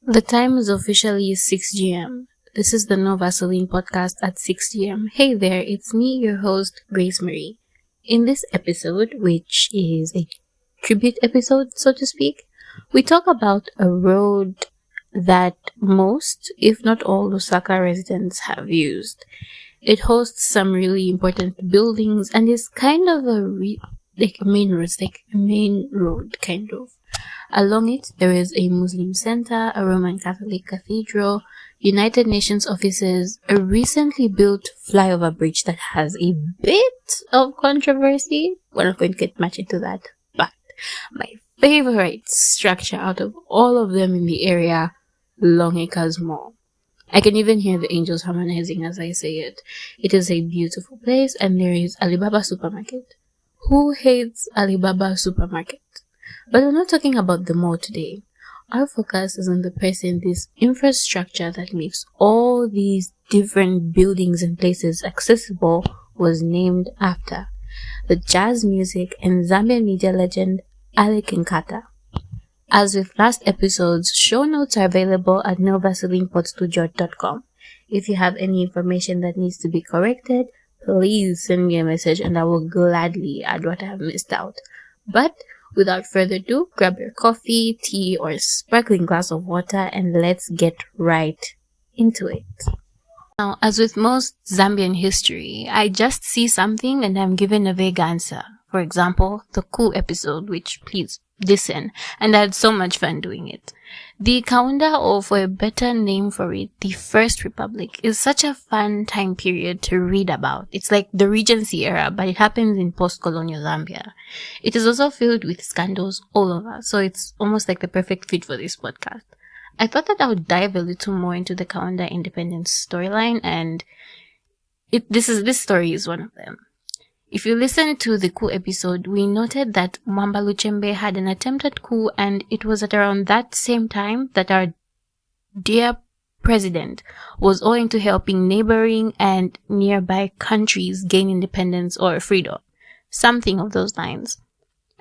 The time is officially 6 g.m. This is the No Vaseline Podcast at 6 g.m. Hey there, it's me, your host, Grace Marie. In this episode, which is a tribute episode, so to speak, we talk about a road that most, if not all, Lusaka residents have used. It hosts some really important buildings and is kind of a main road, kind of. Along it, there is a Muslim center, a Roman Catholic cathedral, United Nations offices, a recently built flyover bridge that has a bit of controversy. We're not going to get much into that, but my favorite structure out of all of them in the area, Long Acres Mall. I can even hear the angels harmonizing as I say it. It is a beautiful place, and there is Alibaba supermarket. Who hates Alibaba supermarket? But we're not talking about the mall today. Our focus is on the person this infrastructure that makes all these different buildings and places accessible was named after. The jazz music and Zambian media legend Ali Kinkata. As with last episodes, show notes are available at novasilinepodstudio.com. If you have any information that needs to be corrected, please send me a message and I will gladly add what I have missed out. But without further ado, grab your coffee, tea, or sparkling glass of water and let's get right into it. Now, as with most Zambian history, I just see something and I'm given a vague answer. For example, the coup episode, which please listen, and I had so much fun doing it. The Kaunda, or for a better name for it, the First Republic, is such a fun time period to read about. It's like the Regency era, but it happens in post-colonial Zambia. It is also filled with scandals all over, so it's almost like the perfect fit for this podcast. I thought that I would dive a little more into the Kaunda independence storyline, and this story is one of them. If you listen to the coup episode, we noted that Mwamba Luchembe had an attempted coup, and it was at around that same time that our dear president was owing to helping neighboring and nearby countries gain independence or freedom. Something of those lines.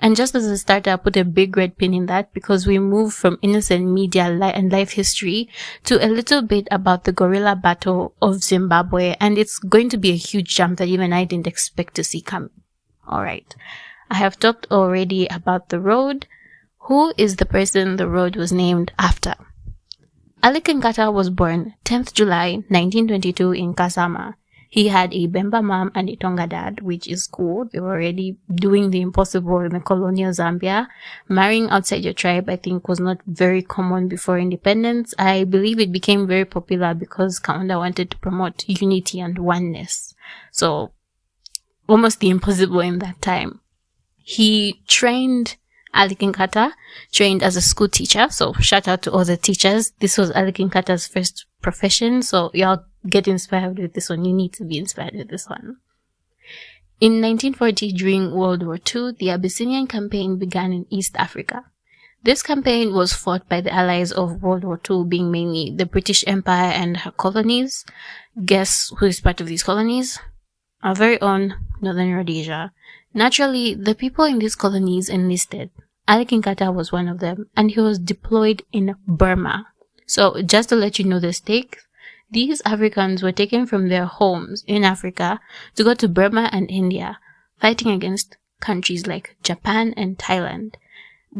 And just as a starter, I put a big red pin in that because we move from innocent media and life history to a little bit about the guerrilla battle of Zimbabwe, and it's going to be a huge jump that even I didn't expect to see coming. Alright, I have talked already about the road. Who is the person the road was named after? Ali Kinkata was born 10th July 1922 in Kasama. He had a Bemba mom and a Tonga dad, which is cool. They were already doing the impossible in the colonial Zambia. Marrying outside your tribe, I think, was not very common before independence. I believe it became very popular because Kaunda wanted to promote unity and oneness. So, almost the impossible in that time. He trained Ali Kinkata, trained as a school teacher. So, shout out to all the teachers. This was Ali Kinkata's first profession. So, y'all get inspired with this one. You need to be inspired with this one. In 1940, during World War II, the Abyssinian campaign began in East Africa. This campaign was fought by the allies of World War II, being mainly the British Empire and her colonies. Guess who is part of these colonies? Our very own Northern Rhodesia. Naturally, the people in these colonies enlisted. Ali Kinkata was one of them, and he was deployed in Burma. So, just to let you know the stakes, these Africans were taken from their homes in Africa to go to Burma and India, fighting against countries like Japan and Thailand.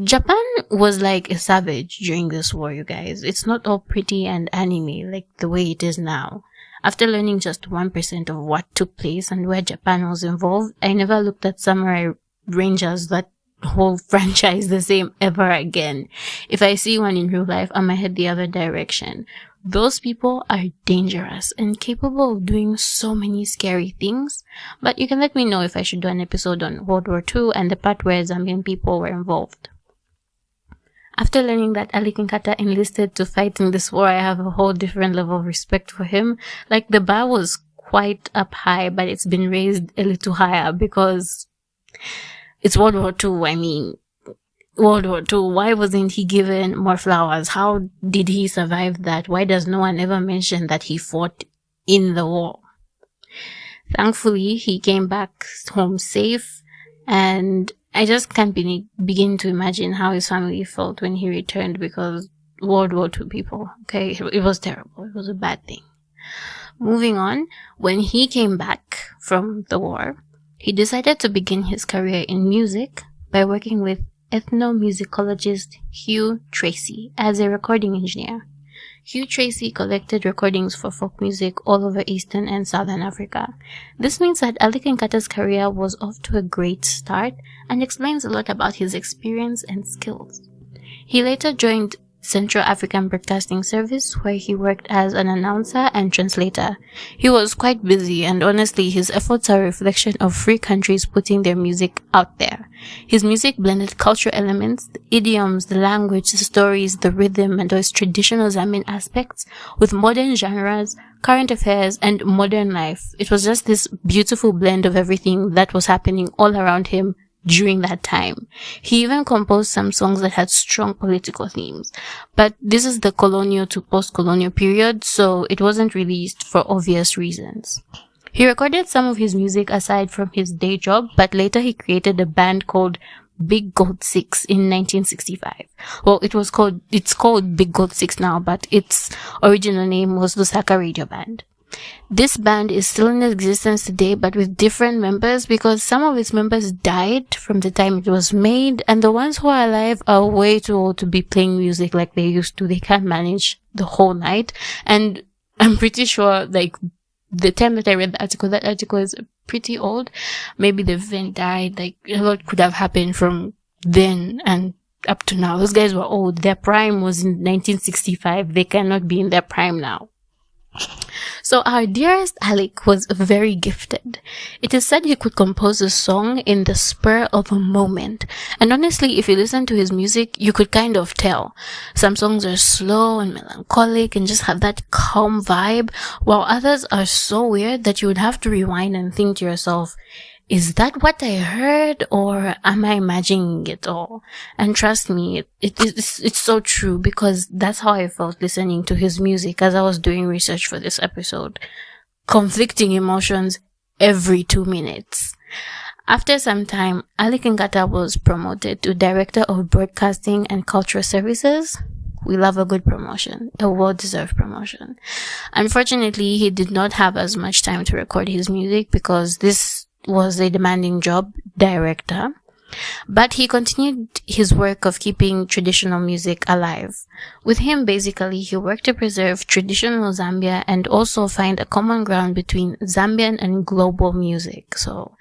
Japan was like a savage during this war, you guys. It's not all pretty and anime like the way it is now. After learning just 1% of what took place and where Japan was involved, I never looked at Samurai Rangers, that whole franchise, the same ever again. If I see one in real life, I might head the other direction. Those people are dangerous and capable of doing so many scary things, but you can let me know if I should do an episode on World War II and the part where Zambian people were involved. After learning that Ali Kinkata enlisted to fight in this war, I have a whole different level of respect for him. Like, the bar was quite up high, but it's been raised a little higher because it's World War II. I mean, World War II, why wasn't he given more flowers? How did he survive that? Why does no one ever mention that he fought in the war? Thankfully, he came back home safe, and I just can't begin to imagine how his family felt when he returned, because World War II people. Okay, it was terrible. It was a bad thing. Moving on, when he came back from the war, he decided to begin his career in music by working with ethnomusicologist Hugh Tracy as a recording engineer. Hugh Tracy collected recordings for folk music all over Eastern and Southern Africa. This means that Ali Kinkata's career was off to a great start and explains a lot about his experience and skills. He later joined Central African Broadcasting Service, where he worked as an announcer and translator. He was quite busy, and honestly, his efforts are a reflection of free countries putting their music out there. His music blended cultural elements, the idioms, the language, the stories, the rhythm, and those traditional Zambian aspects with modern genres, current affairs, and modern life. It was just this beautiful blend of everything that was happening all around him during that time. He even composed some songs that had strong political themes. But this is the colonial to post-colonial period, so it wasn't released for obvious reasons. He recorded some of his music aside from his day job, but later he created a band called Big Gold 6 in 1965. Well, it's called Big Gold 6 now, but its original name was Lusaka Radio Band. This band is still in existence today, but with different members, because some of its members died from the time it was made, and the ones who are alive are way too old to be playing music like they used to. They can't manage the whole night. And I'm pretty sure, like, the time that I read the article, that article is pretty old. Maybe the event died. Like, a lot could have happened from then and up to now. Those guys were old. Their prime was in 1965. They cannot be in their prime now. So our dearest Alec was very gifted. It is said he could compose a song in the spur of a moment. And honestly, if you listen to his music, you could kind of tell. Some songs are slow and melancholic and just have that calm vibe, while others are so weird that you would have to rewind and think to yourself, is that what I heard, or am I imagining it all? And trust me, it's so true, because that's how I felt listening to his music as I was doing research for this episode. Conflicting emotions every 2 minutes. After some time, Ali Kinkata was promoted to Director of Broadcasting and Cultural Services. We love a good promotion, a well-deserved promotion. Unfortunately, he did not have as much time to record his music because this was a demanding job, director, but he continued his work of keeping traditional music alive. With him, basically, he worked to preserve traditional Zambia and also find a common ground between Zambian and global music. So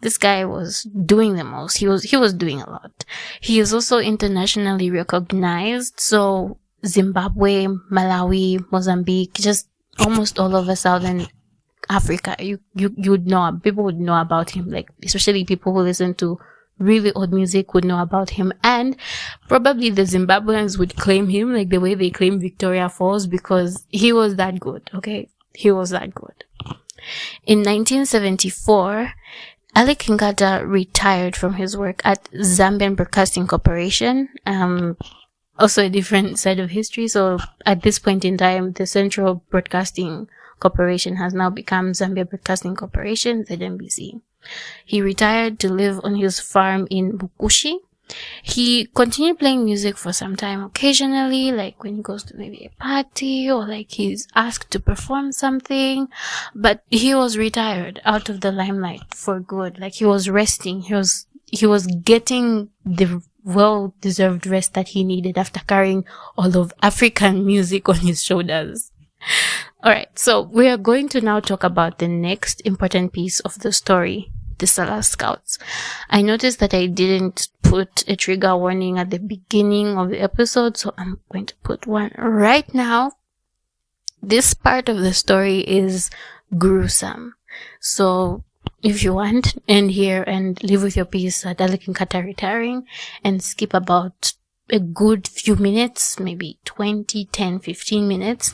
this guy was doing the most. He was doing a lot. He is also internationally recognized. So Zimbabwe, Malawi, Mozambique, just almost all over Southern Africa, you would know, people would know about him, like, especially people who listen to really old music would know about him, and probably the Zimbabweans would claim him like the way they claim Victoria Falls, because he was that good, okay? He was that good. In 1974, Ali Kinkata retired from his work at Zambian Broadcasting Corporation, also a different side of history. So at this point in time, the Central Broadcasting Corporation has now become Zambia Broadcasting Corporation, ZMBC. He retired to live on his farm in Bukushi. He continued playing music for some time occasionally, like when he goes to maybe a party or like he's asked to perform something, but he was retired out of the limelight for good. Like, he was resting. He was getting the well-deserved rest that he needed after carrying all of African music on his shoulders. Alright, so we are going to now talk about the next important piece of the story, the Salah Scouts. I noticed that I didn't put a trigger warning at the beginning of the episode, so I'm going to put one right now. This part of the story is gruesome. So if you want, end here and live with your peace at Ali Kinkata retiring and skip about a good few minutes, maybe 20, 10, 15 minutes,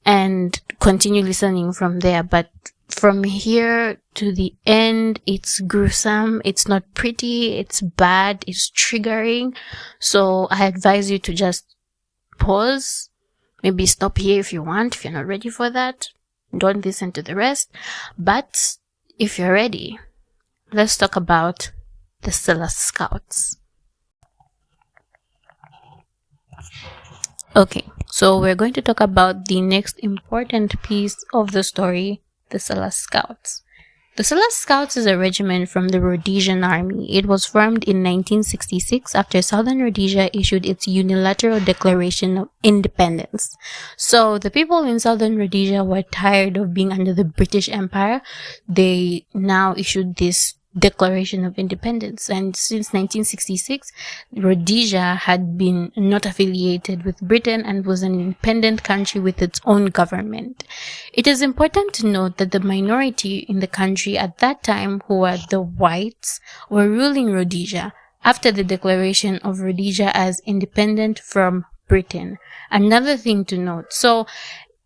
and continue listening from there. But from here to the end, it's gruesome, it's not pretty, it's bad, it's triggering. So I advise you to just pause, maybe stop here if you want, if you're not ready for that. Don't listen to the rest. But if you're ready, let's talk about the Salah Scouts. Okay, so we're going to talk about the next important piece of the story, the Salas Scouts. The Salas Scouts is a regiment from the Rhodesian army. It was formed in 1966 after Southern Rhodesia issued its unilateral declaration of independence. So the people in Southern Rhodesia were tired of being under the British Empire. They now issued this Declaration of Independence, and since 1966 Rhodesia had been not affiliated with Britain and was an independent country with its own government. It is important to note that the minority in the country at that time, who were the whites, were ruling Rhodesia after the declaration of Rhodesia as independent from Britain. Another thing to note, so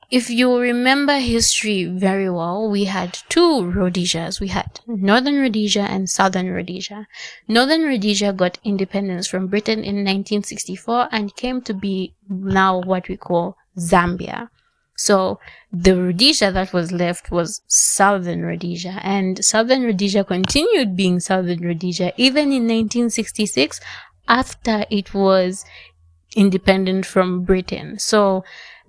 if you remember history very well, we had two Rhodesias. We had Northern Rhodesia and Southern Rhodesia. Northern Rhodesia got independence from Britain in 1964 and came to be now what we call Zambia. So the Rhodesia that was left was Southern Rhodesia, and Southern Rhodesia continued being Southern Rhodesia even in 1966 after it was independent from Britain. So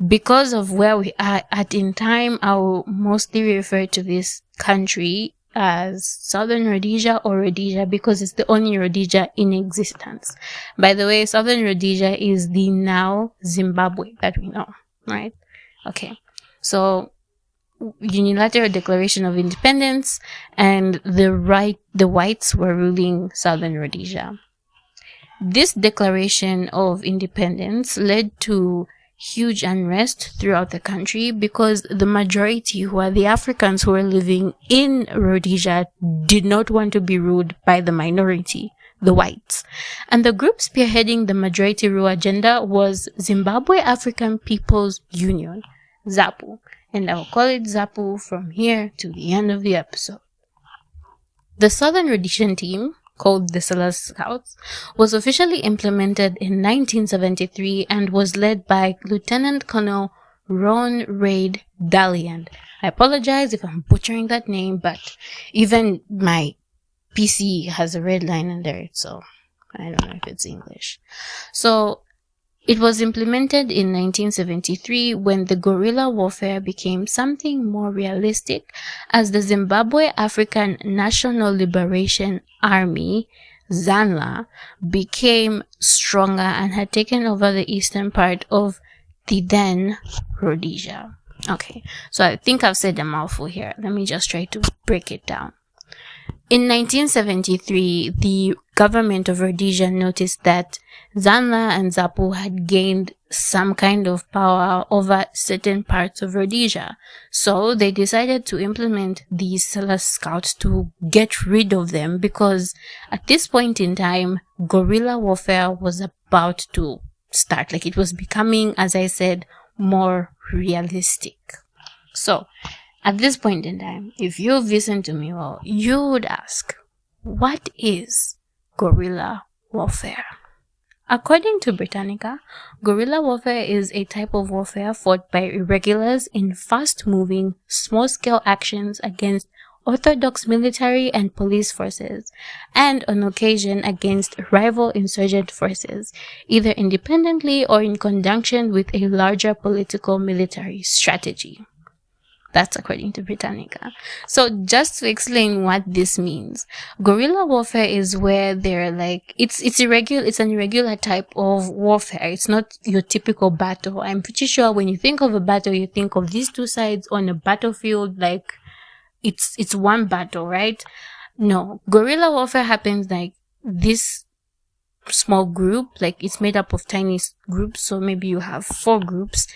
because of where we are at in time, I will mostly refer to this country as Southern Rhodesia or Rhodesia because it's the only Rhodesia in existence. By the way, Southern Rhodesia is the now Zimbabwe that we know, right? Okay, so unilateral declaration of independence, and the whites were ruling Southern Rhodesia. This declaration of independence led to huge unrest throughout the country because the majority, who are the Africans who were living in Rhodesia, did not want to be ruled by the minority, the whites. And the group spearheading the majority rule agenda was Zimbabwe African People's Union, ZAPU. And I will call it ZAPU from here to the end of the episode. The Southern Rhodesian team, called the Salas Scouts, was officially implemented in 1973 and was led by Lieutenant Colonel Ron Raid Dalian. I apologize if I'm butchering that name, but even my PC has a red line under it, so I don't know if it's English. So it was implemented in 1973 when the guerrilla warfare became something more realistic as the Zimbabwe African National Liberation Army, ZANLA, became stronger and had taken over the eastern part of the then Rhodesia. Okay, so I think I've said a mouthful here. Let me just try to break it down. In 1973, the government of Rhodesia noticed that ZANLA and ZAPU had gained some kind of power over certain parts of Rhodesia. So they decided to implement these Salas Scouts to get rid of them because at this point in time, guerrilla warfare was about to start. Like, it was becoming, as I said, more realistic. So at this point in time, if you've listened to me well, you would ask, what is guerrilla warfare? According to Britannica, guerrilla warfare is a type of warfare fought by irregulars in fast-moving, small-scale actions against orthodox military and police forces, and on occasion against rival insurgent forces, either independently or in conjunction with a larger political military strategy. That's according to Britannica. So just to explain what this means, guerrilla warfare is where they're like, it's an irregular type of warfare. It's not your typical battle. I'm pretty sure when you think of a battle, you think of these two sides on a battlefield, like it's one battle, right? No, guerrilla warfare happens like this small group, like it's made up of tiny groups. So maybe you have 4 groups,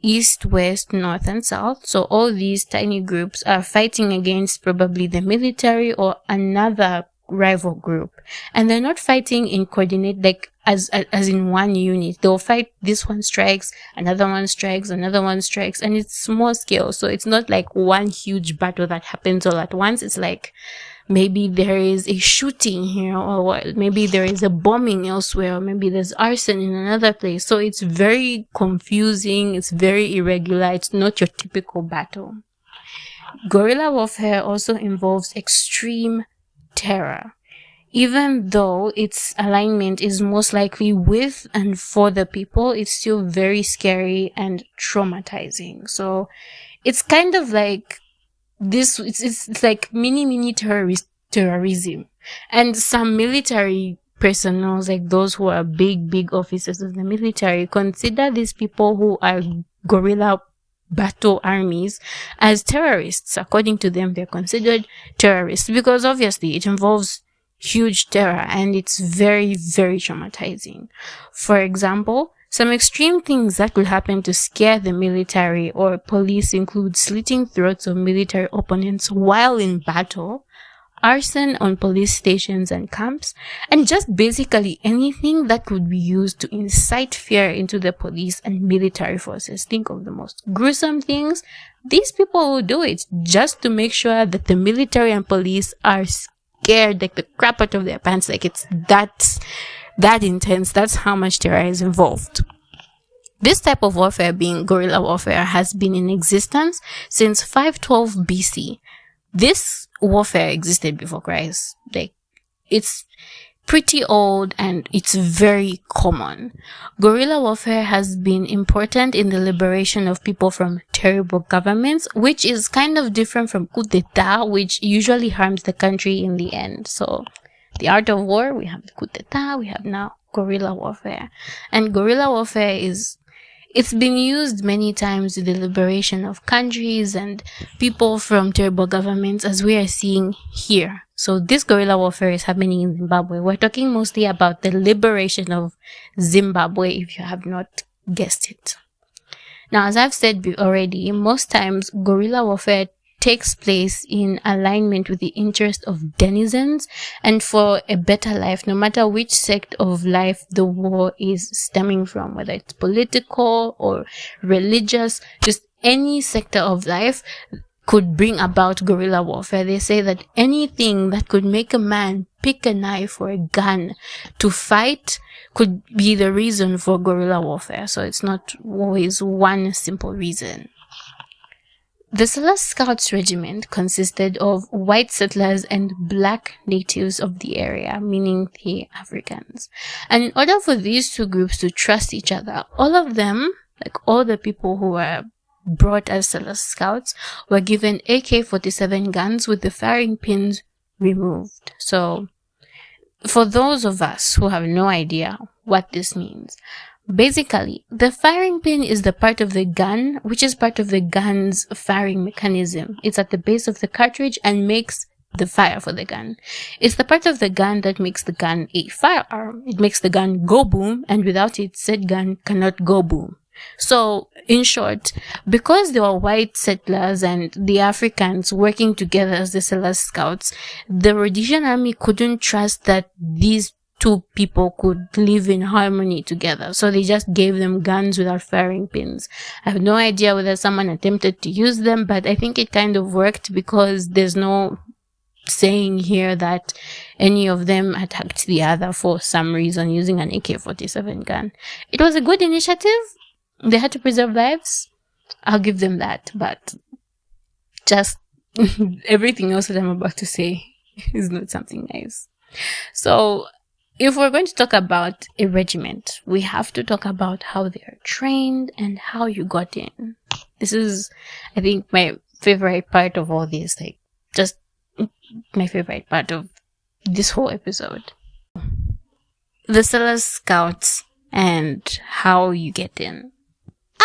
east, west, north, and south. So all these tiny groups are fighting against probably the military or another rival group, and they're not fighting in coordinate, like as in one unit. They'll fight, this one strikes, another one strikes, another one strikes, and it's small scale. So it's not like one huge battle that happens all at once. It's like maybe there is a shooting here, or maybe there is a bombing elsewhere, or maybe there's arson in another place. So it's very confusing, it's very irregular, it's not your typical battle. Guerrilla warfare also involves extreme terror. even though its alignment is most likely with and for the people, it's still very scary and traumatizing. So it's kind of like this, it's like mini terrorism. And some military personnel, like those who are big officers of the military, consider these people who are guerrilla battle armies as terrorists. According to them, they're considered terrorists because obviously it involves huge terror and it's very, very traumatizing. For example, some extreme things that could happen to scare the military or police include slitting throats of military opponents while in battle, arson on police stations and camps, and just basically anything that could be used to incite fear into the police and military forces. Think of the most gruesome things. These people will do it just to make sure that the military and police are scared like the crap out of their pants. Like it's that intense. That's how much terror is involved. This type of warfare, being guerrilla warfare, has been in existence since 512 BC. This warfare existed before Christ. Like, it's pretty old and it's very common. Guerrilla warfare has been important in the liberation of people from terrible governments, which is kind of different from coup d'etat, which usually harms the country in the end. So, the art of war, we have the coup d'etat, we have now guerrilla warfare. And guerrilla warfare it's been used many times in the liberation of countries and people from terrible governments, as we are seeing here. So this guerrilla warfare is happening in Zimbabwe. We're talking mostly about the liberation of Zimbabwe, if you have not guessed it. Now, as I've said already, most times guerrilla warfare takes place in alignment with the interest of denizens and for a better life, no matter which sect of life the war is stemming from, whether it's political or religious, just any sector of life could bring about guerrilla warfare. They say that anything that could make a man pick a knife or a gun to fight could be the reason for guerrilla warfare. So it's not always one simple reason. The Celeste Scouts Regiment consisted of white settlers and black natives of the area, meaning the Africans. And in order for these two groups to trust each other, all of them, like all the people who were brought as Celeste Scouts, were given AK-47 guns with the firing pins removed. So, for those of us who have no idea what this means, basically, the firing pin is the part of the gun, which is part of the gun's firing mechanism. It's at the base of the cartridge and makes the fire for the gun. It's the part of the gun that makes the gun a firearm. It makes the gun go boom, and without it, said gun cannot go boom. So, in short, because there were white settlers and the Africans working together as the Celeste Scouts, the Rhodesian army couldn't trust that these two people could live in harmony together. So they just gave them guns without firing pins. I have no idea whether someone attempted to use them, but I think it kind of worked because there's no saying here that any of them attacked the other for some reason using an AK-47 gun. It was a good initiative. They had to preserve lives. I'll give them that, but just everything else that I'm about to say is not something nice. So, if we're going to talk about a regiment, we have to talk about how they are trained and how you got in. This is, I think, my favorite part of all this. Like, just my favorite part of this whole episode. The Celeste Scouts and how you get in.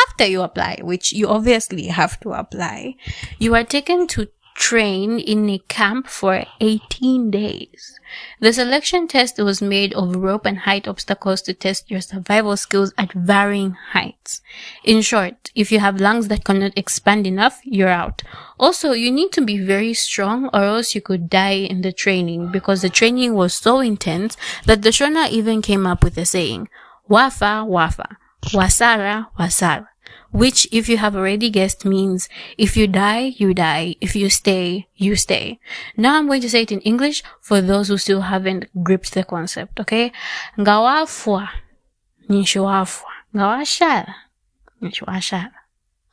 After you apply, which you obviously have to apply, you are taken to train in a camp for 18 days. The selection test was made of rope and height obstacles to test your survival skills at varying heights. In short, if you have lungs that cannot expand enough, you're out. Also, you need to be very strong or else you could die in the training, because the training was so intense that the Shona even came up with a saying, Wafa, Wafa, Wasara, Wasara. Which, if you have already guessed, means if you die, you die. If you stay, you stay. Now I'm going to say it in English for those who still haven't gripped the concept, okay? Ngawafwa, nishwafwa. Ngawashara, nishwashara.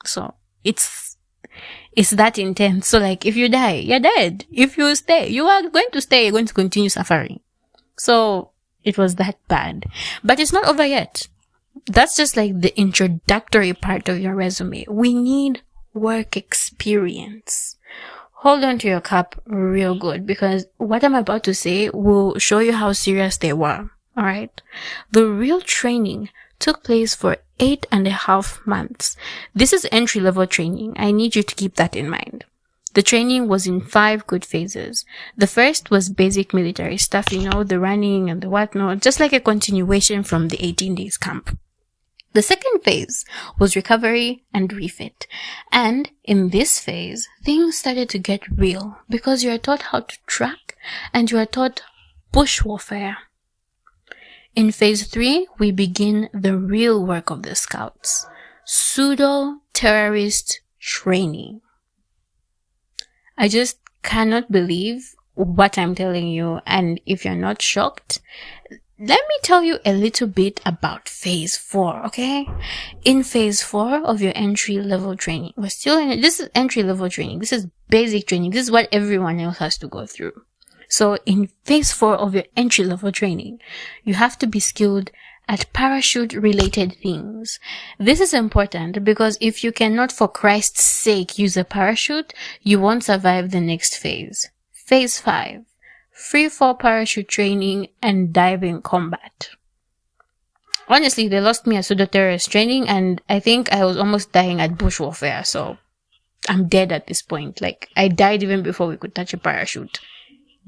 So, it's that intense. So, like, if you die, you're dead. If you stay, you are going to stay. You're going to continue suffering. So it was that bad. But it's not over yet. That's just like the introductory part of your resume. We need work experience. Hold on to your cup real good, because what I'm about to say will show you how serious they were. Alright? The real training took place for 8.5 months. This is entry-level training. I need you to keep that in mind. The training was in 5 good phases. The first was basic military stuff, the running and the whatnot, just like a continuation from the 18 days camp. The second phase was recovery and refit. And in this phase, things started to get real because you are taught how to track and you are taught bush warfare. In phase 3, we begin the real work of the scouts. Pseudo-terrorist training. I just cannot believe what I'm telling you, and if you're not shocked, let me tell you a little bit about phase 4, okay? In phase 4 of your entry-level training, this is entry-level training, this is basic training, this is what everyone else has to go through. So in phase 4 of your entry-level training, you have to be skilled at parachute-related things. This is important because if you cannot, for Christ's sake, use a parachute, you won't survive the next phase. Phase 5. Free fall parachute training and diving combat. Honestly, they lost me at pseudo-terrorist training, and I think I was almost dying at bush warfare, so I'm dead at this point. Like, I died even before we could touch a parachute.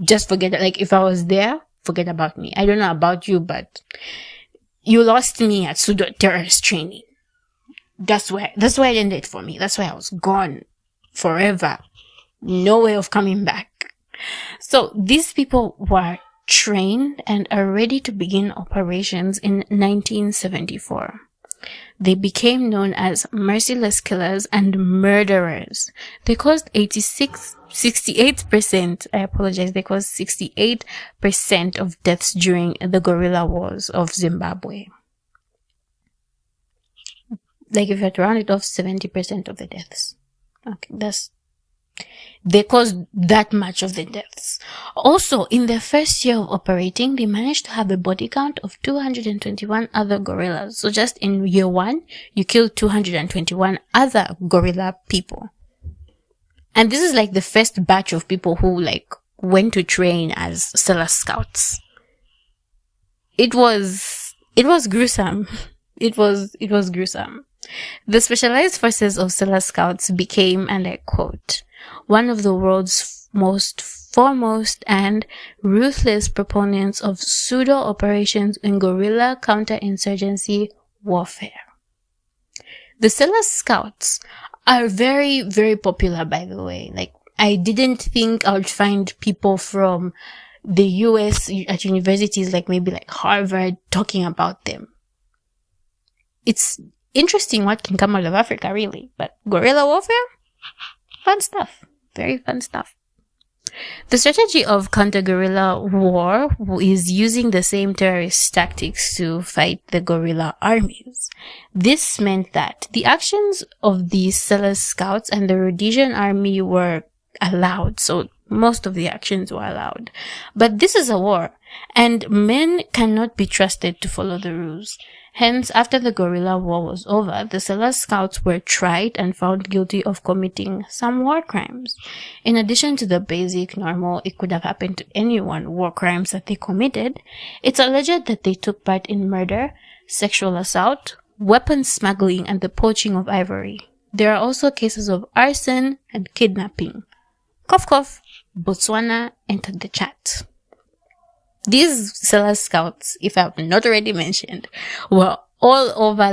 Just forget it. Like, if I was there, forget about me. I don't know about you, but you lost me at pseudo-terrorist training. That's why it ended for me. That's why I was gone forever. No way of coming back. So these people were trained and are ready to begin operations in 1974. They became known as merciless killers and murderers. They caused 68%, I apologize, they caused 68% of deaths during the guerrilla wars of Zimbabwe. Like if you had to round it off, 70% of the deaths. Okay, they caused that much of the deaths. Also, in their first year of operating, they managed to have a body count of 221 other gorillas. So just in year 1, you killed 221 other gorilla people. And this is like the first batch of people who went to train as stellar scouts. It was gruesome. It was gruesome. The specialized forces of stellar scouts became, and I quote, one of the world's most foremost and ruthless proponents of pseudo-operations in guerrilla counterinsurgency warfare. The stellar scouts are very, very popular, by the way. I didn't think I would find people from the US at universities maybe Harvard talking about them. It's interesting what can come out of Africa, really. But guerrilla warfare? Fun stuff. Very fun stuff. The strategy of counter-guerrilla war is using the same terrorist tactics to fight the guerrilla armies. This meant that the actions of the stellar scouts and the Rhodesian army were allowed, so most of the actions were allowed. But this is a war, and men cannot be trusted to follow the rules. Hence, after the guerrilla war was over, the stellar scouts were tried and found guilty of committing some war crimes. In addition to the basic, normal, it could have happened to anyone, war crimes that they committed, it's alleged that they took part in murder, sexual assault, weapons smuggling, and the poaching of ivory. There are also cases of arson and kidnapping. Cough cough, Botswana entered the chat. These stellar scouts, if I have not already mentioned, were all over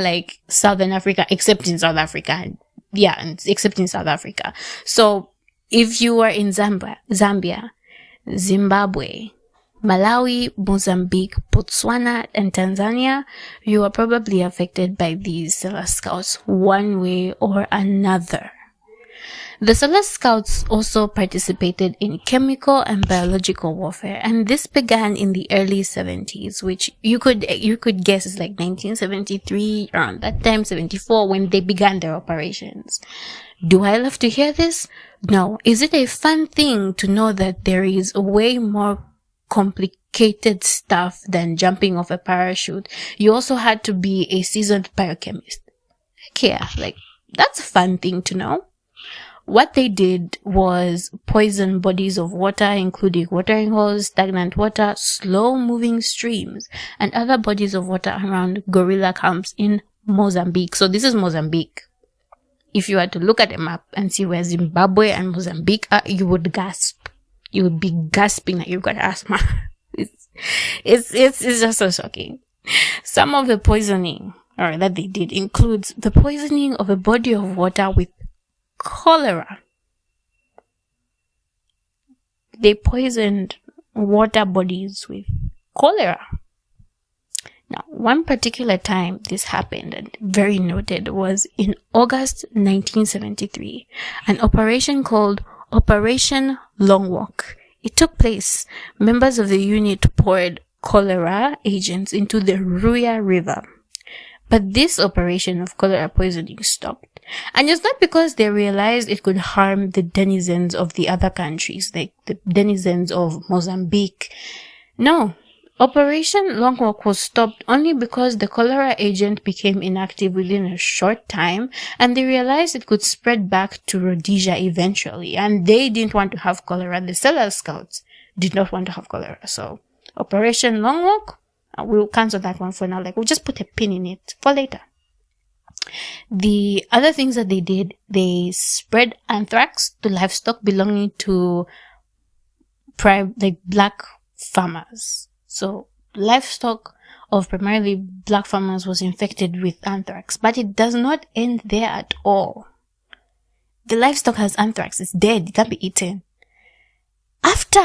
Southern Africa, except in South Africa. Yeah, except in South Africa. So if you were in Zambia, Zimbabwe, Malawi, Mozambique, Botswana, and Tanzania, you were probably affected by these stellar scouts one way or another. The stellar scouts also participated in chemical and biological warfare, and this began in the early 70s, which you could guess is 1973, around that time, 74, when they began their operations. Do I love to hear this? No. Is it a fun thing to know that there is a way more complicated stuff than jumping off a parachute. You also had to be a seasoned biochemist. Yeah, like, that's a fun thing to know. What they did was poison bodies of water, including watering holes, stagnant water, slow-moving streams, and other bodies of water around gorilla camps in Mozambique. So this is Mozambique. If you were to look at a map and see where Zimbabwe and Mozambique are, you would gasp. You would be gasping that you've got asthma. It's just so shocking. Some of the poisoning that they did includes the poisoning of a body of water with cholera. They poisoned water bodies with cholera. Now, one particular time this happened, and very noted, was in August 1973, an operation called Operation Long Walk. It took place. Members of the unit poured cholera agents into the Ruya River. But this operation of cholera poisoning stopped. And it's not because they realized it could harm the denizens of the other countries, like the denizens of Mozambique. No. Operation Long Walk was stopped only because the cholera agent became inactive within a short time, and they realized it could spread back to Rhodesia eventually, and they didn't want to have cholera. The Cellar Scouts did not want to have cholera. So, Operation Long Walk, we'll cancel that one for now. Like, we'll just put a pin in it for later. The other things that they did, they spread anthrax to livestock belonging to black farmers. So, livestock of primarily black farmers was infected with anthrax. But it does not end there at all. The livestock has anthrax. It's dead. It can't be eaten. After,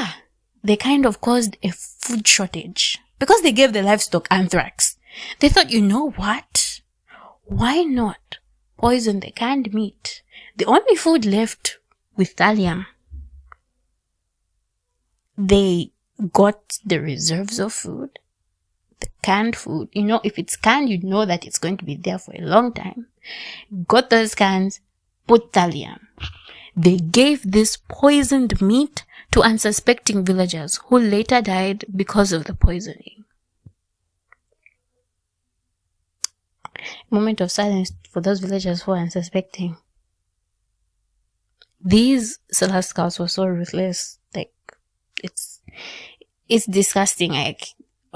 they kind of caused a food shortage. Because they gave the livestock anthrax. They thought, you know what? Why not poison the canned meat? The only food left with thallium. They got the reserves of food, the canned food. You know, if it's canned, you know that it's going to be there for a long time. Got those cans, put thallium. They gave this poisoned meat to unsuspecting villagers who later died because of the poisoning. Moment of silence for those villagers who are unsuspecting. These Cellar Scouts were so ruthless. Like, it's disgusting. Like,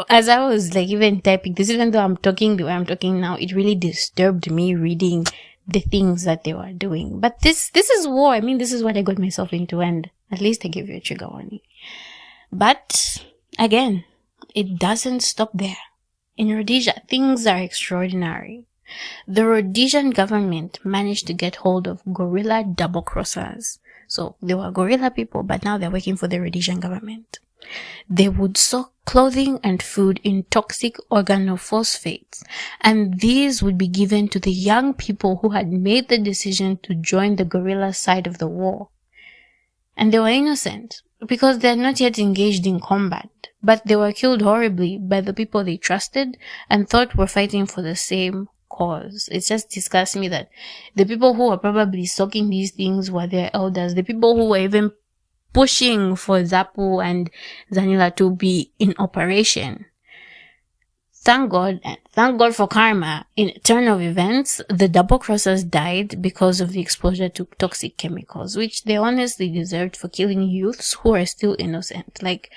as I was like even typing this, even though I'm talking the way I'm talking now, it really disturbed me reading the things that they were doing. But this is war. I mean, this is what I got myself into, and at least I give you a trigger warning. But again, it doesn't stop there. In Rhodesia, things are extraordinary. The Rhodesian government managed to get hold of guerrilla double-crossers. So, they were guerrilla people, but now they're working for the Rhodesian government. They would soak clothing and food in toxic organophosphates, and these would be given to the young people who had made the decision to join the guerrilla side of the war. And they were innocent, because they had not yet engaged in combat, but they were killed horribly by the people they trusted and thought were fighting for the same cause. It just disgusts me that the people who were probably soaking these things were their elders, the people who were even pushing for Zapu and Zanila to be in operation. Thank God, and thank God for karma. In a turn of events, the double-crossers died because of the exposure to toxic chemicals, which they honestly deserved for killing youths who are still innocent. Like,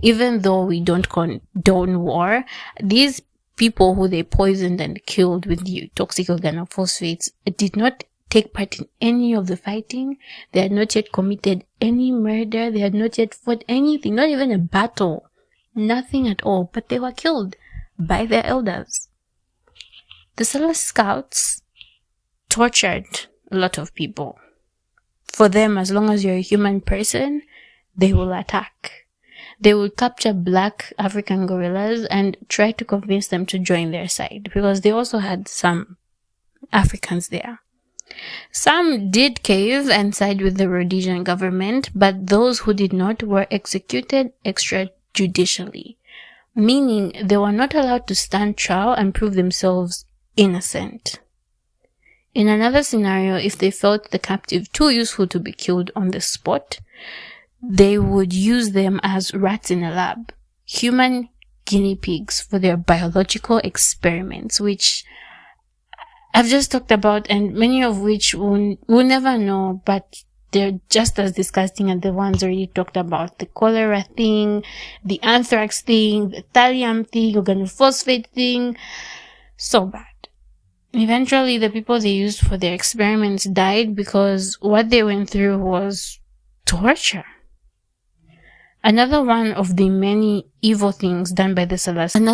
even though we don't condone war, these people who they poisoned and killed with the toxic organophosphates did not take part in any of the fighting. They had not yet committed any murder. They had not yet fought anything, not even a battle. Nothing at all, but they were killed by their elders. The Cellar Scouts tortured a lot of people. For them, as long as you're a human person, they will attack. They would capture black African guerrillas and try to convince them to join their side, because they also had some Africans there. Some did cave and side with the Rhodesian government, but those who did not were executed extrajudicially, meaning they were not allowed to stand trial and prove themselves innocent. In another scenario, if they felt the captive too useful to be killed on the spot, they would use them as rats in a lab. human guinea pigs for their biological experiments, which I've just talked about, and many of which we'll never know, but they're just as disgusting as the ones already talked about. The cholera thing, the anthrax thing, the thallium thing, organophosphate thing. So bad. Eventually, the people they used for their experiments died because what they went through was torture. Another one of the many evil things done by the Celestial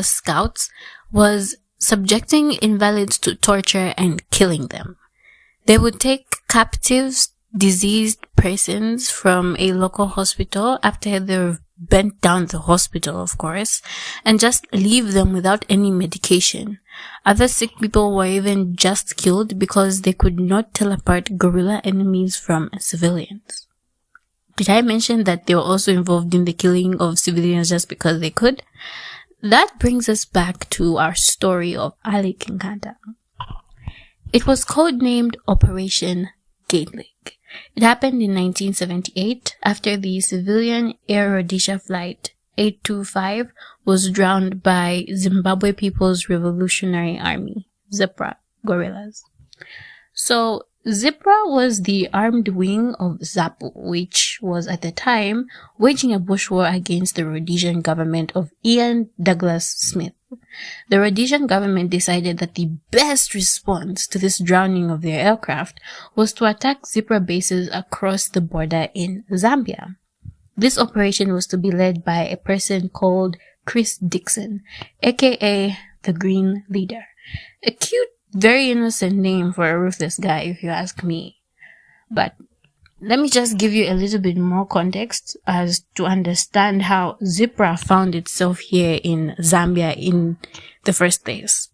Scouts was subjecting invalids to torture and killing them. They would take captives, diseased persons from a local hospital after they've bent down the hospital, of course, and just leave them without any medication. Other sick people were even just killed because they could not tell apart guerrilla enemies from civilians. Did I mention that they were also involved in the killing of civilians just because they could? That brings us back to our story of Ali Kinkanta. It was codenamed Operation Gateway. It happened in 1978 after the civilian Air Rhodesia Flight 825 was drowned by Zimbabwe People's Revolutionary Army, ZIPRA, guerrillas. So, ZIPRA was the armed wing of ZAPU, which was at the time waging a bush war against the Rhodesian government of Ian Douglas Smith. The Rhodesian government decided that the best response to this drowning of their aircraft was to attack ZIPRA bases across the border in Zambia. This operation was to be led by a person called Chris Dixon, aka the Green Leader. A cute, very innocent name for a ruthless guy, if you ask me. But let me just give you a little bit more context as to understand how ZIPRA found itself here in Zambia in the first place.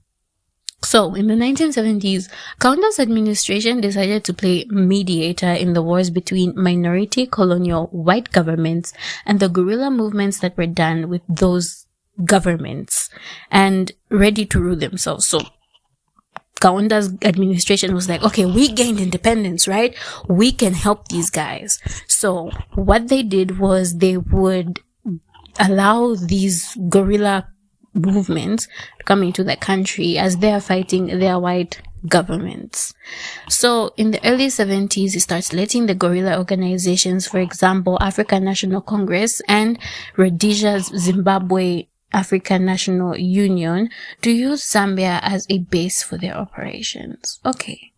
So, in the 1970s, Kaunda's administration decided to play mediator in the wars between minority colonial white governments and the guerrilla movements that were done with those governments and ready to rule themselves. So, Kaunda's administration was like, okay, we gained independence, right? We can help these guys. So what they did was they would allow these guerrilla movements to come into the country as they are fighting their white governments. So in the early 70s, he starts letting the guerrilla organizations, for example, African National Congress and Rhodesia's Zimbabwe African National Union, to use Zambia as a base for their operations. Okay,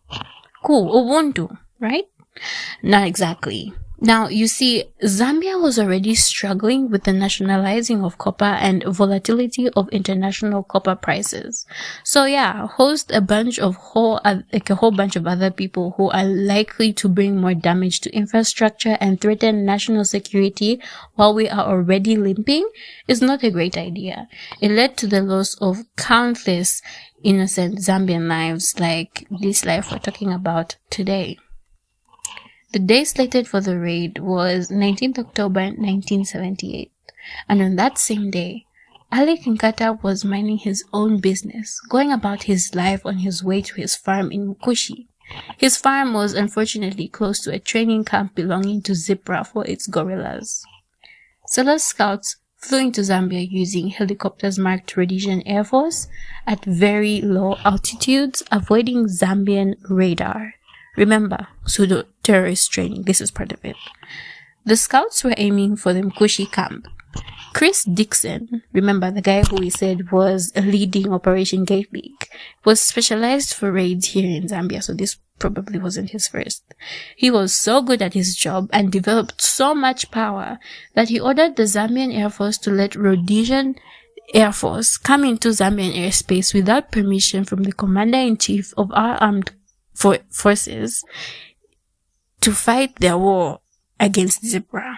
cool. Ubuntu, right? Not exactly. Now, you see, Zambia was already struggling with the nationalizing of copper and volatility of international copper prices. So yeah, host a whole bunch of other people who are likely to bring more damage to infrastructure and threaten national security while we are already limping is not a great idea. It led to the loss of countless innocent Zambian lives like this life we're talking about today. The day slated for the raid was 19th October 1978, and on that same day, Ali Kinkata was minding his own business, going about his life on his way to his farm in Mukushi. His farm was unfortunately close to a training camp belonging to ZIPRA for its guerrillas. Celestial Scouts flew into Zambia using helicopters marked Rhodesian Air Force at very low altitudes, avoiding Zambian radar. Remember, pseudo-terrorist training, this is part of it. The scouts were aiming for the Mkushi camp. Chris Dixon, remember the guy who we said was leading Operation Gate League, was specialized for raids here in Zambia, so this probably wasn't his first. He was so good at his job and developed so much power that he ordered the Zambian Air Force to let Rhodesian Air Force come into Zambian airspace without permission from the Commander-in-Chief of our armed forces to fight their war against ZIPRA.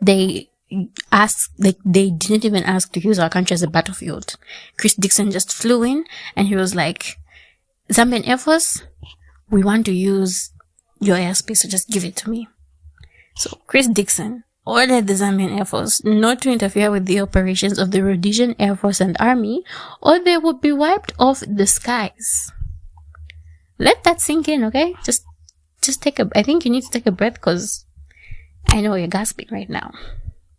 They didn't even ask to use our country as a battlefield. Chris Dixon just flew in and he was like, Zambian Air Force, we want to use your airspace, so just give it to me. So Chris Dixon ordered the Zambian Air Force not to interfere with the operations of the Rhodesian Air Force and Army, or they would be wiped off the skies. Let that sink in, okay? Just I think you need to take a breath, because I know you're gasping right now.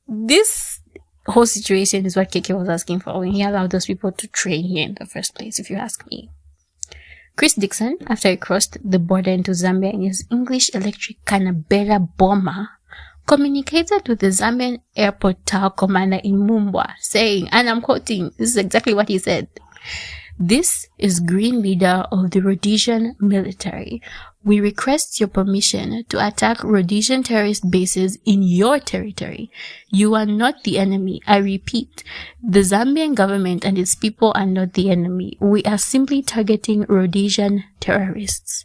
This whole situation is what Keke was asking for when he allowed those people to train here in the first place, if you ask me. Chris Dixon, after he crossed the border into Zambia in his English electric Canberra bomber, communicated with the Zambian airport tower commander in Mumbwa, saying, and I'm quoting, this is exactly what he said, "This is Green Leader of the Rhodesian military. We request your permission to attack Rhodesian terrorist bases in your territory. You are not the enemy. I repeat, the Zambian government and its people are not the enemy. We are simply targeting Rhodesian terrorists."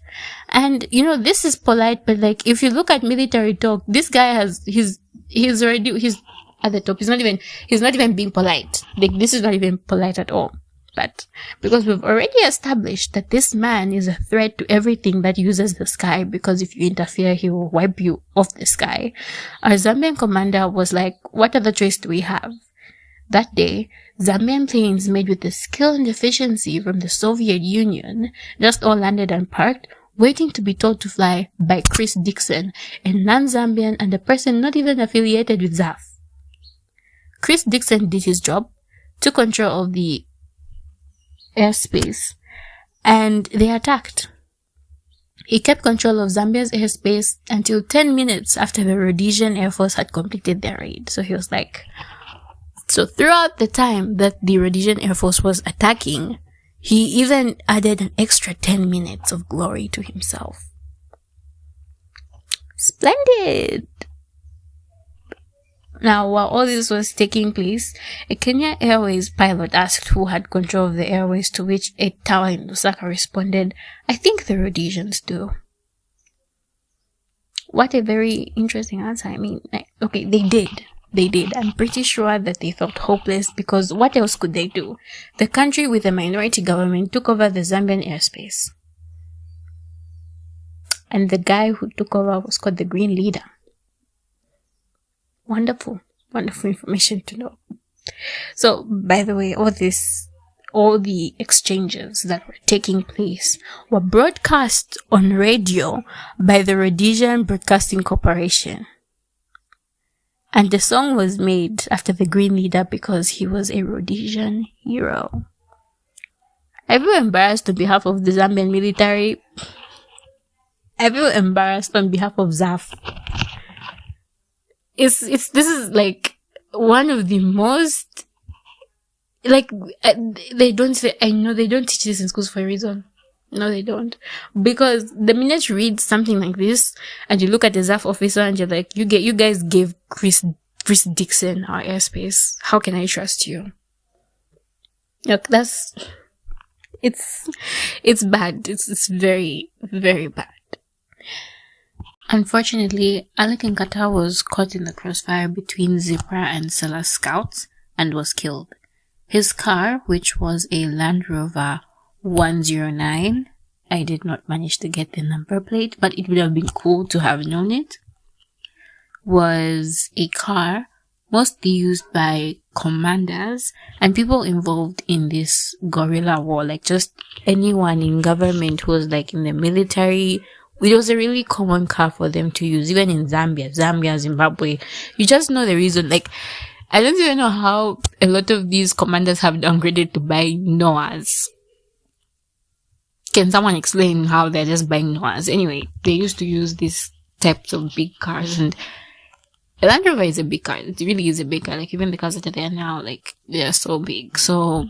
And, this is polite, but if you look at military talk, this guy he's at the top. He's not even being polite. This is not even polite at all. But because we've already established that this man is a threat to everything that uses the sky, because if you interfere, he will wipe you off the sky, our Zambian commander was like, what other choice do we have? That day, Zambian planes made with the skill and efficiency from the Soviet Union just all landed and parked, waiting to be told to fly by Chris Dixon, a non-Zambian and a person not even affiliated with ZAF. Chris Dixon did his job, took control of the airspace, and they attacked. He kept control of Zambia's airspace until 10 minutes after the Rhodesian Air Force had completed their raid. So he was so throughout the time that the Rhodesian Air Force was attacking, he even added an extra 10 minutes of glory to himself. Splendid! Now, while all this was taking place, a Kenya Airways pilot asked who had control of the airways, to which a tower in Lusaka responded, "I think the Rhodesians do." What a very interesting answer. Okay, they did. I'm pretty sure that they felt hopeless, because what else could they do? The country with a minority government took over the Zambian airspace. And the guy who took over was called the Green Leader. Wonderful information to know. So, by the way, all the exchanges that were taking place were broadcast on radio by the Rhodesian Broadcasting Corporation. And the song was made after the Green Leader because he was a Rhodesian hero. I feel embarrassed on behalf of the Zambian military. I feel embarrassed on behalf of ZAF. This is one of the most, they don't say, I know they don't teach this in schools for a reason. No, they don't. Because the minute you read something like this, and you look at the ZAF officer and you're like, you guys gave Chris Dixon our airspace. How can I trust you? Look, it's bad. It's very, very bad. Unfortunately, Ali Kinkata was caught in the crossfire between Zipra and Seller scouts and was killed. His car, which was a Land Rover 109, I did not manage to get the number plate, but it would have been cool to have known it, was a car mostly used by commanders and people involved in this guerrilla war, just anyone in government who was in the military. It was a really common car for them to use, even in Zambia, Zimbabwe. You just know the reason. I don't even know how a lot of these commanders have downgraded to buy Noahs. Can someone explain how they're just buying Noahs? Anyway, they used to use these types of big cars, and a Land Rover is a big car. It really is a big car. Even the cars that are there now, they are so big. So,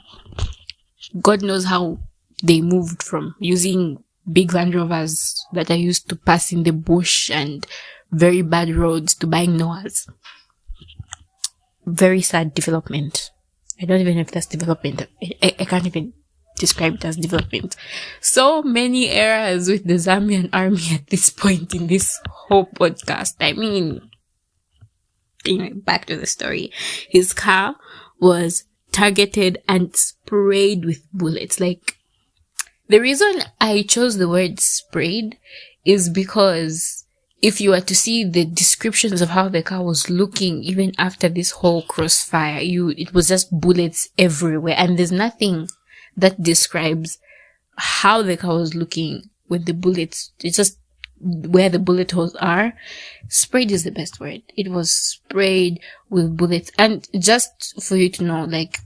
God knows how they moved from using big Land Rovers that are used to pass in the bush and very bad roads to buying Noahs. Very sad development. I don't even know if that's development. I can't even describe it as development. So many errors with the Zambian army at this point in this whole podcast. Anyway, back to the story. His car was targeted and sprayed with bullets. The reason I chose the word sprayed is because if you were to see the descriptions of how the car was looking, even after this whole crossfire, it was just bullets everywhere. And there's nothing that describes how the car was looking with the bullets. It's just where the bullet holes are. Sprayed is the best word. It was sprayed with bullets. And just for you to know, like,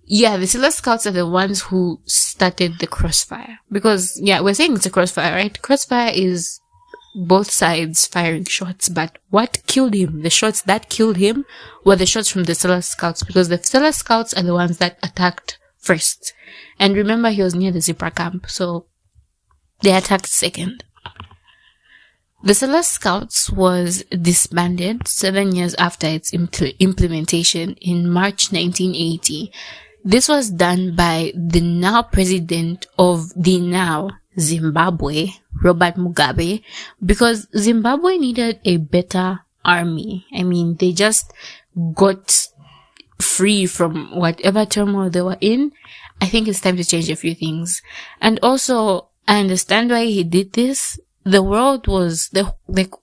yeah, the Sailor Scouts are the ones who started the crossfire. Because, yeah, we're saying it's a crossfire, right? Crossfire is both sides firing shots, but what killed him, the shots that killed him, were the shots from the Sailor Scouts, because the Sailor Scouts are the ones that attacked first. And remember, he was near the zebra camp, so they attacked second. The Sailor Scouts was disbanded 7 years after its implementation in March 1980. This was done by the now president of the now Zimbabwe, Robert Mugabe, because Zimbabwe needed a better army. I mean, they just got free from whatever turmoil they were in. I think it's time to change a few things. And also, I understand why he did this. The world was, like,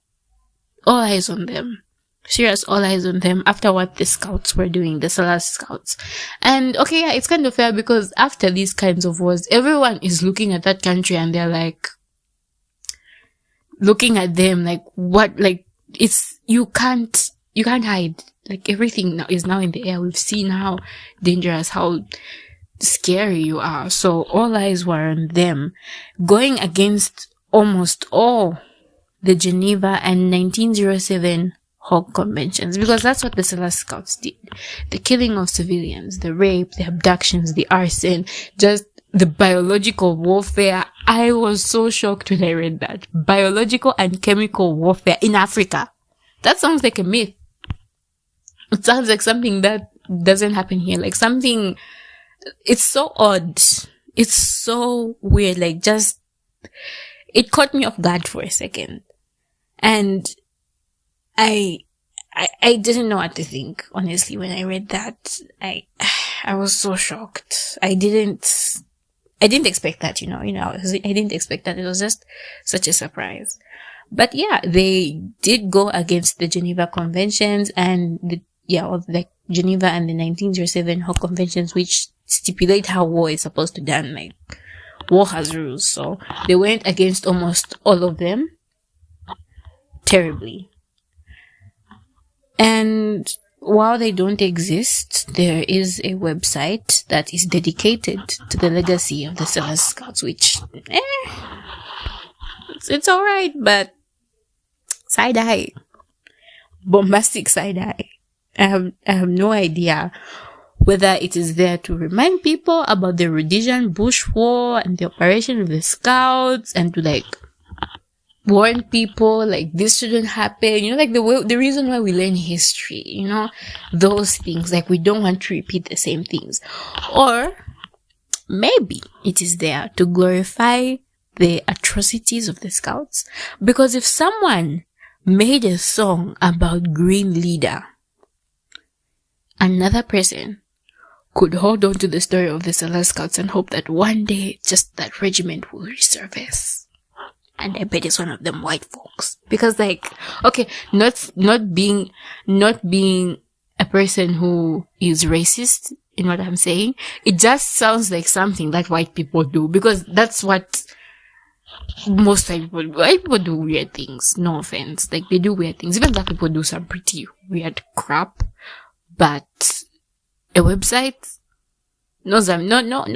all eyes on them. Serious, all eyes on them after what the scouts were doing, the Sailor Scouts. And okay, yeah, it's kind of fair because after these kinds of wars, everyone is looking at that country and they're like, looking at them like, what, like, it's, you can't hide. Like, everything now is now in the air. We've seen how dangerous, how scary you are. So all eyes were on them, going against almost all the Geneva and 1907 Hague Conventions, because that's what the Sailor Scouts did. The killing of civilians, the rape, the abductions, the arson, just the biological warfare. I was so shocked when I read that. Biological and chemical warfare in Africa. That sounds like a myth. It sounds like something that doesn't happen here. Like something, it's so odd. It's so weird. Like, just, it caught me off guard for a second. And I didn't know what to think, honestly, when I read that. I was so shocked. I didn't expect that, I didn't expect that. It was just such a surprise. But yeah, they did go against the Geneva Conventions and like Geneva and the 1907 Hague Conventions, which stipulate how war is supposed to be done. Like, war has rules. So they went against almost all of them terribly. And while they don't exist, there is a website that is dedicated to the legacy of the Sailor Scouts, which, it's alright, but side-eye. Bombastic side-eye. I have no idea whether it is there to remind people about the Rhodesian Bush War and the operation of the Scouts, and to, like, warn people, like, this shouldn't happen, like the reason why we learn history, those things, like, we don't want to repeat the same things. Or maybe it is there to glorify the atrocities of the Scouts, because if someone made a song about Green Leader, another person could hold on to the story of the Sailor Scouts and hope that one day just that regiment will resurface. And I bet it's one of them white folks. Because, like, okay, not being a person who is racist in what I'm saying, it just sounds like something that white people do. Because that's what most white people do weird things. No offense. Like, they do weird things. Even black people do some pretty weird crap. But a website? No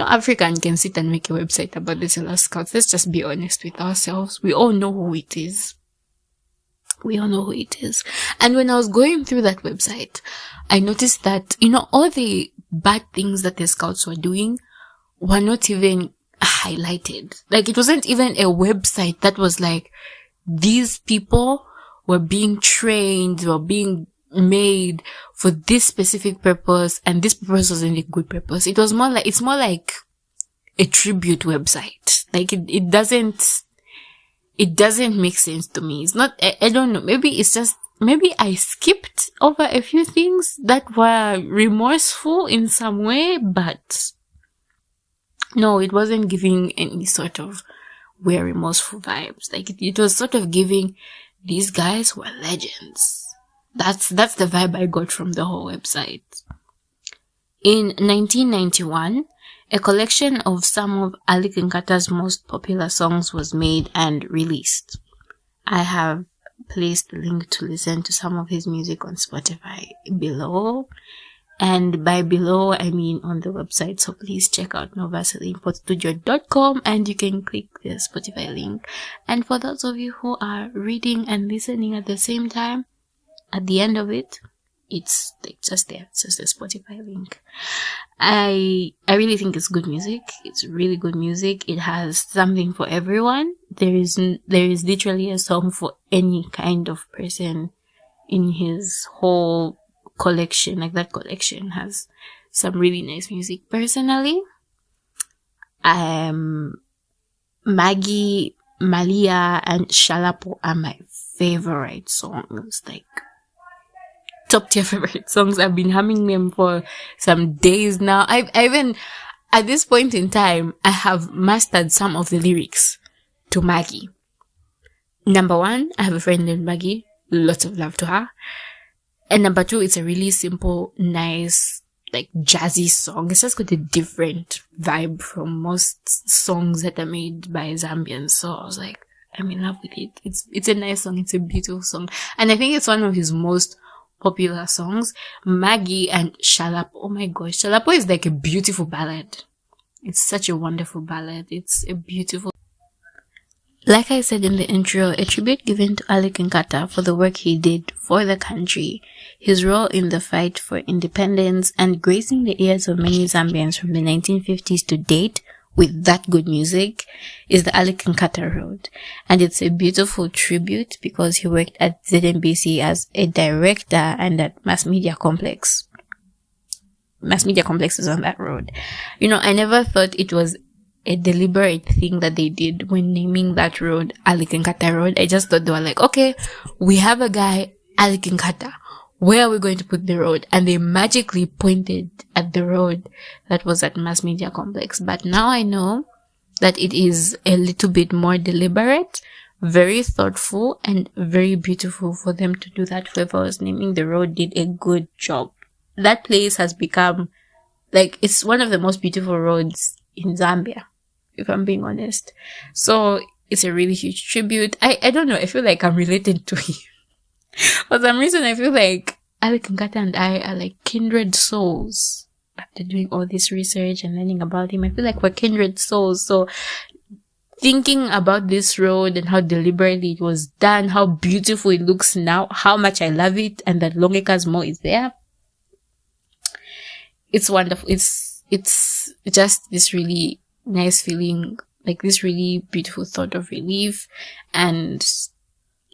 African can sit and make a website about the Sailor Scouts. Let's just be honest with ourselves. We all know who it is. And when I was going through that website, I noticed that, all the bad things that the Scouts were doing were not even highlighted. Like, it wasn't even a website that was like, these people were being trained, were being made for this specific purpose, and this purpose wasn't a good purpose. It's more like a tribute website. Like, it doesn't make sense to me. It's not, I don't know, maybe I skipped over a few things that were remorseful in some way, but no, it wasn't giving any sort of weird remorseful vibes. Like, it was sort of giving, these guys were legends. That's the vibe I got from the whole website. In 1991, a collection of some of Ali Kinkata's most popular songs was made and released. I have placed the link to listen to some of his music on Spotify below. And by below, I mean on the website. So please check out novavaselinepodstudio.com and you can click the Spotify link. And for those of you who are reading and listening at the same time, at the end of it, it's like just there. It's just a Spotify link. I really think it's good music. It's really good music. It has something for everyone. There is literally a song for any kind of person in his whole collection. Like, that collection has some really nice music. Personally, Maggie, Malia, and Shalapo are my favorite songs. Like, top tier favorite songs. I've been humming them for some days now. I even, at this point in time, I have mastered some of the lyrics to Maggie. Number one, I have a friend named Maggie. Lots of love to her. And number two, it's a really simple, nice, like, jazzy song. It's just got a different vibe from most songs that are made by Zambians. So I was like, I'm in love with it. It's a nice song. It's a beautiful song. And I think it's one of his most popular songs. Maggie and Shalapo. Oh my gosh. Shalapo is like a beautiful ballad. It's such a wonderful ballad. It's a beautiful. Like I said in the intro, a tribute given to Ali Kinkata for the work he did for the country, his role in the fight for independence, and gracing the ears of many Zambians from the 1950s to date with that good music is the Ali Kinkata Road. And it's a beautiful tribute because he worked at ZNBC as a director and at Mass Media Complex. Mass Media Complex is on that road. You know, I never thought it was a deliberate thing that they did when naming that road Ali Kinkata Road. I just thought they were like, okay, we have a guy, Ali Kinkata. Where are we going to put the road? And they magically pointed at the road that was at Mass Media Complex. But now I know that it is a little bit more deliberate, very thoughtful, and very beautiful for them to do that. Whoever was naming the road did a good job. That place has become, like, it's one of the most beautiful roads in Zambia, if I'm being honest. So it's a really huge tribute. I don't know, I feel like I'm related to him. For some reason, I feel like Ali Kinkata and I are like kindred souls. After doing all this research and learning about him, I feel like we're kindred souls. So thinking about this road and how deliberately it was done, how beautiful it looks now, how much I love it, and that Longeka's Mo is there. It's wonderful. It's just this really nice feeling, like this really beautiful thought of relief and,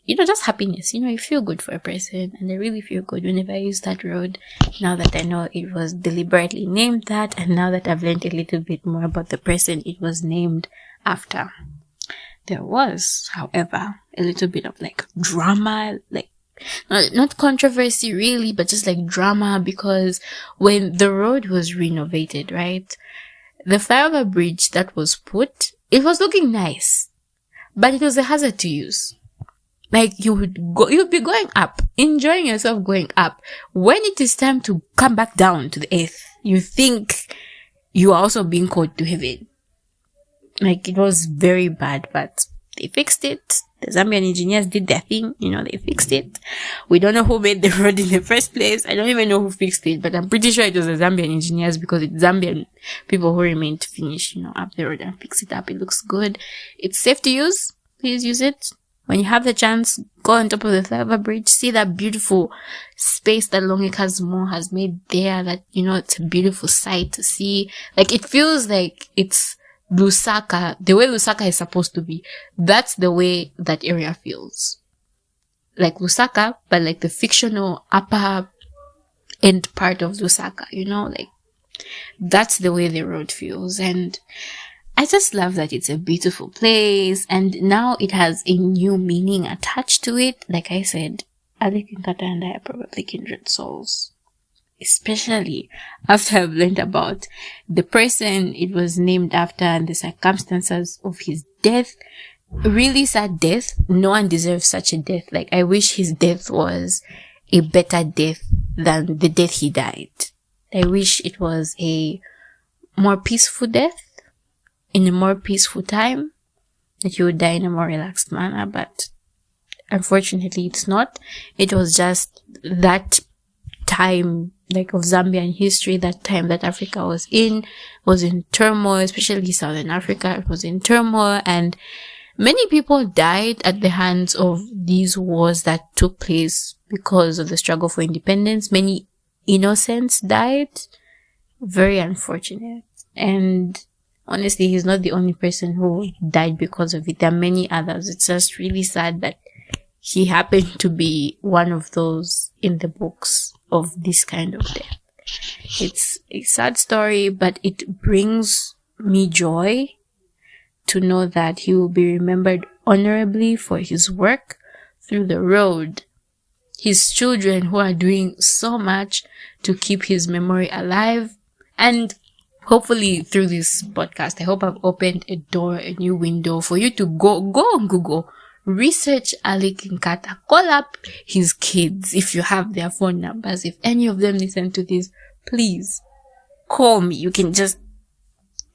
you know, just happiness. You know, you feel good for a person, and I really feel good whenever I use that road, now that I know it was deliberately named that, and now that I've learned a little bit more about the person it was named after. There was, however, a little bit of like drama, like not controversy really, but just like drama, because when the road was renovated, right, the flyover bridge that was put, it was looking nice, but it was a hazard to use. Like, you'd be going up, enjoying yourself going up. When it is time to come back down to the earth, you think you are also being called to heaven. Like, it was very bad, but they fixed it. The Zambian engineers did their thing, you know, they fixed it. We don't know who made the road in the first place. I don't even know who fixed it, but I'm pretty sure it was the Zambian engineers, because it's Zambian people who remained to finish, you know, up the road and fix it up. It looks good. It's safe to use. Please use it. When you have the chance, go on top of the flyover bridge, see that beautiful space that Longeka's Mo has made there, that, you know, it's a beautiful sight to see. Like, it feels like it's Lusaka, the way Lusaka is supposed to be. That's the way that area feels. Like Lusaka, but like the fictional upper end part of Lusaka, you know, like, that's the way the road feels. And I just love that it's a beautiful place, and now it has a new meaning attached to it. Like I said, Ali Kinkata and I are probably kindred souls. Especially after I've learned about the person it was named after and the circumstances of his death. Really sad death. No one deserves such a death. Like, I wish his death was a better death than the death he died. I wish it was a more peaceful death, in a more peaceful time, that you would die in a more relaxed manner, but unfortunately it's not. It was just that time, like, of Zambian history, that time that Africa was in turmoil, especially Southern Africa. It was in turmoil, and many people died at the hands of these wars that took place because of the struggle for independence. Many innocents died. Very unfortunate. And honestly, he's not the only person who died because of it. There are many others. It's just really sad that he happened to be one of those in the books of this kind of death. It's a sad story, but it brings me joy to know that he will be remembered honorably for his work through the road. His children who are doing so much to keep his memory alive. And hopefully through this podcast, I hope I've opened a door, a new window for you to go on Google, research Ali Kinkata, call up his kids if you have their phone numbers. If any of them listen to this, please call me. You can just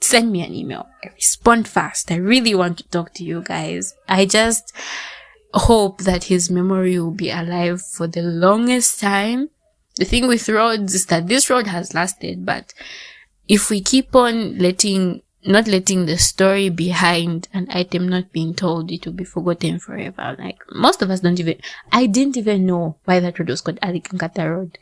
send me an email. I respond fast. I really want to talk to you guys. I just hope that his memory will be alive for the longest time. The thing with roads is that this road has lasted, but if we keep on not letting the story behind an item not being told, it will be forgotten forever. Like, most of us I didn't even know why that road was called Ali Kinkata Road.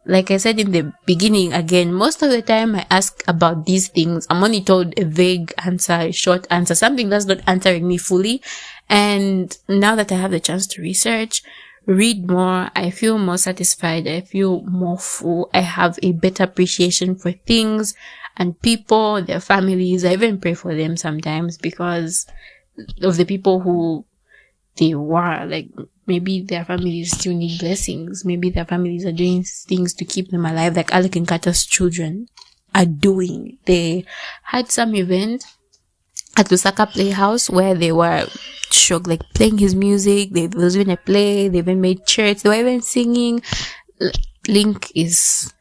Like I said in the beginning, again, most of the time I ask about these things, I'm only told a vague answer, a short answer, something that's not answering me fully. And now that I have the chance to research, read more, I feel more satisfied, I feel more full, I have a better appreciation for things and people, their families. I even pray for them sometimes because of the people who they were. Like, maybe their families still need blessings. Maybe their families are doing things to keep them alive, like Alec and Kata's children are doing. They had some event at Lusaka Playhouse where they were like playing his music. There was even a play. They even made shirts. They were even singing. Link is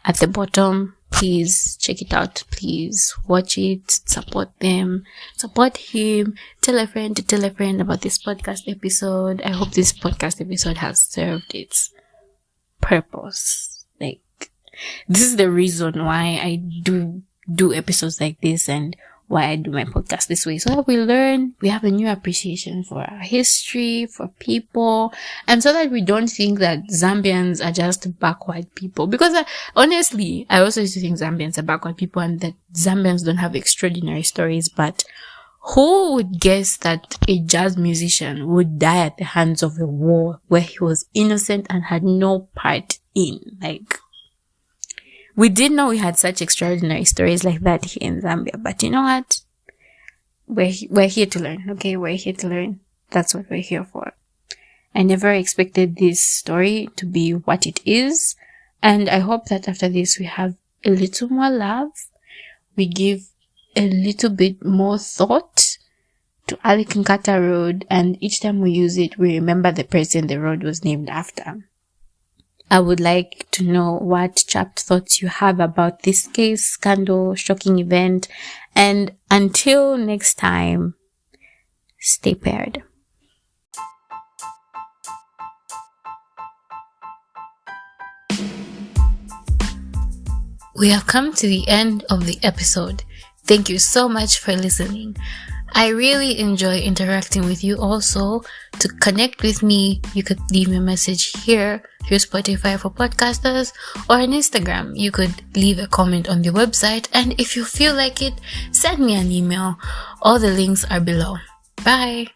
at the bottom. Please check it out. Please watch it. Support them. Support him. Tell a friend to tell a friend about this podcast episode. I hope this podcast episode has served its purpose. Like, this is the reason why I do episodes like this and why I do my podcast this way. So that we learn, we have a new appreciation for our history, for people, and so that we don't think that Zambians are just backward people. Because honestly, I also used to think Zambians are backward people and that Zambians don't have extraordinary stories. But who would guess that a jazz musician would die at the hands of a war where he was innocent and had no part in? Like, we didn't know we had such extraordinary stories like that here in Zambia. But you know what? We're here to learn, okay? We're here to learn. That's what we're here for. I never expected this story to be what it is. And I hope that after this, we have a little more love. We give a little bit more thought to Ali Kinkata Road. And each time we use it, we remember the person the road was named after. I would like to know what chapped thoughts you have about this case, scandal, shocking event. And until next time, stay paired. We have come to the end of the episode. Thank you so much for listening. I really enjoy interacting with you also. To connect with me, you could leave me a message here through Spotify for podcasters or on Instagram. You could leave a comment on the website, and if you feel like it, send me an email. All the links are below. Bye!